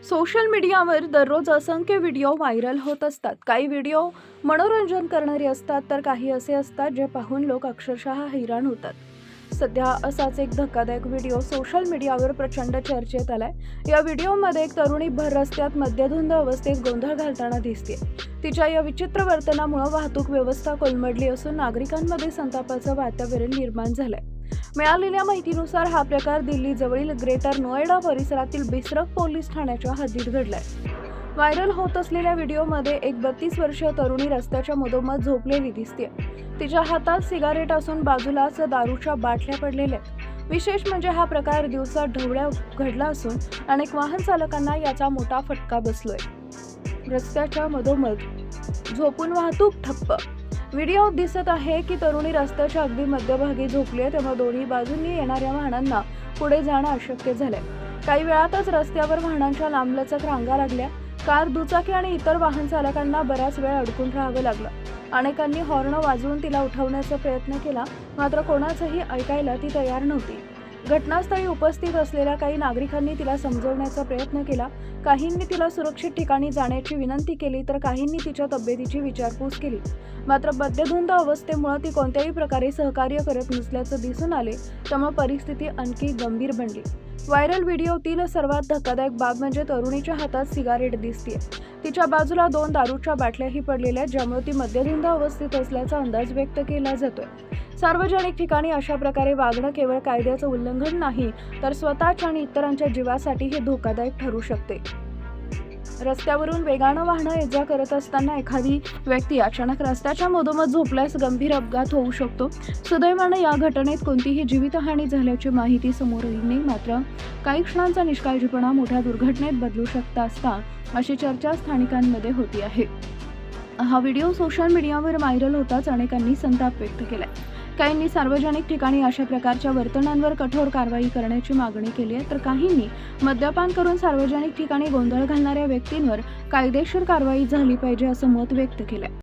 Social मीडियावर दररोज असंख्य व्हिडिओ व्हायरल होत असतात. काही व्हिडिओ मनोरंजन करणारे असतात तर काही असे असतात जे पाहून लोक अक्षरशः हैराण होतात. सध्या असाच एक धक्कादायक व्हिडिओ सोशल मीडियावर प्रचंड चर्चेत आलाय. या व्हिडिओमध्ये एक तरुणी भर रस्त्यात मद्यधुंद अवस्थेत गोंधळ घालताना दिसते. तिच्या या विचित्र वर्तनामुळे वाहतूक व्यवस्था कोलमडली असून नागरिकांमध्ये संतापाचं वातावरण निर्माण झालंय. मिळालेल्या माहितीनुसार हा प्रकार दिल्ली जवळील ग्रेटर नोएडा परिसरातील बिसरख पोलीस ठाण्याच्या हद्दीत घडलाय. व्हायरल होत असलेल्या व्हिडिओमध्ये एक 32 वर्षीय तरुणी रस्त्याच्या मधोमध झोपलेली दिसते. तिच्या हातात सिगारेट असून बाजूलाच दारूच्या बाटल्या पडलेल्या आहेत. विशेष म्हणजे हा प्रकार दिवसा ढवळ्या घडला असून अनेक वाहन चालकांना याचा मोठा फटका बसलोय. रस्त्याच्या मधोमध झोपून वाहतूक ठप्प. व्हिडिओ दिसत आहे की तरुणी रस्त्याच्या अगदी मध्यभागी झोपली आहे, तेव्हा दोन्ही बाजूंनी येणाऱ्या वाहनांना पुढे जाणं अशक्य झालंय. काही वेळातच रस्त्यावर वाहनांच्या लांबलचक रांगा लागल्या. कार, दुचाकी आणि इतर वाहन चालकांना बराच वेळ अडकून राहावं लागलं. अनेकांनी हॉर्न वाजवून तिला उठवण्याचा प्रयत्न केला, मात्र कोणाचंही ऐकायला ती तयार नव्हती. घटनास्थळी उपस्थित असलेल्या काही नागरिकांनी तिला समजवण्याचा प्रयत्न केला. काहींनी तिला सुरक्षित ठिकाणी जाण्याची विनंती केली तर काहींनी तिच्या तब्येतीची विचारपूस केली. मात्र मद्यधुंद अवस्थेमुळे ती कोणत्याही प्रकारे सहकार्य करत नसल्याचं दिसून आले, त्यामुळे परिस्थिती आणखी गंभीर बनली. व्हायरल व्हिडिओतील सर्वात धक्कादायक बाब म्हणजे तरुणीच्या हातात सिगारेट दिसते. तिच्या बाजूला 2 दारूच्या बाटल्याही पडलेल्या आहेत, ज्यामुळे ती मद्यधुंद अवस्थेत असल्याचा अंदाज व्यक्त केला जातोय. सार्वजनिक ठिकाणी अशा प्रकारे वागणं केवळ कायद्याचं उल्लंघन नाही, तर स्वतःच्या आणि इतरांच्या जीवासाठी हे धोकादायक ठरू शकते. रस्त्यावरून वेगानं वाहनं ये-जा करत असताना एखादी व्यक्ती अचानक रस्त्याच्या मधोमध झोपल्यास गंभीर अपघात होऊ शकतो. सुदैवानं या घटनेत कोणतीही जीवितहानी झाल्याची माहिती समोर येईल नाही, मात्र काही क्षणांचा निष्काळजीपणा मोठ्या दुर्घटनेत बदलू शकता असता अशी चर्चा स्थानिकांमध्ये होती आहे. हा व्हिडिओ सोशल मीडियावर व्हायरल होताच अनेकांनी संताप व्यक्त केलाय. काहींनी सार्वजनिक ठिकाणी अशा प्रकारच्या वर्तनांवर कठोर कारवाई करण्याची मागणी केली आहे, तर काहींनी मद्यपान करून सार्वजनिक ठिकाणी गोंधळ घालणाऱ्या व्यक्तींवर कायदेशीर कारवाई झाली पाहिजे असं मत व्यक्त केलंय.